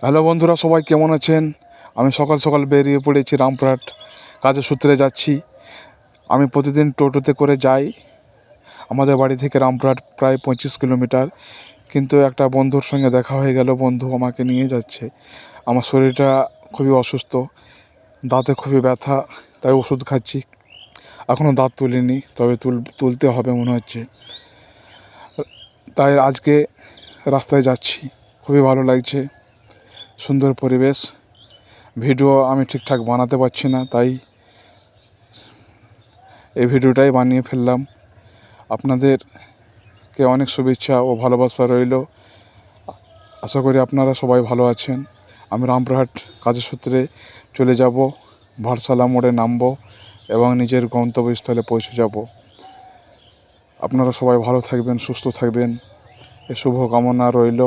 Hello বন্ধুরা, সবাই কেমন আছেন? আমি সকাল সকাল বেরিয়ে পড়েছি রামপুরহাট কাজের সূত্রে যাচ্ছি। আমি প্রতিদিন টোটোতে করে যাই। আমাদের বাড়ি থেকে রামপুরহাট প্রায় 25 কিলোমিটার। কিন্তু একটা বন্ধুর সঙ্গে দেখা হয়ে গেল, বন্ধু আমাকে নিয়ে যাচ্ছে। আমার শরীরটা খুবই অসুস্থ, দাঁতে খুবই ব্যথা, তাই ওষুধ খাচ্ছি। এখনও দাঁত তুলিনি, তবে তুলতে হবে মনে হচ্ছে। তাই আজকে রাস্তায় যাচ্ছি, খুবই ভালো লাগছে, সুন্দর পরিবেশ। ভিডিও আমি ঠিকঠাক বানাতে পারছি না, তাই এই ভিডিওটাই বানিয়ে ফেললাম। আপনাদেরকে অনেক শুভেচ্ছা ও ভালোবাসা রইল। আশা করি আপনারা সবাই ভালো আছেন। আমি রামপুরহাট কাজের সূত্রে চলে যাব, ভাটশালা মোড়ে নামব এবং নিজের গন্তব্যস্থলে পৌঁছে যাব। আপনারা সবাই ভালো থাকবেন, সুস্থ থাকবেন, এ শুভ কামনা রইল।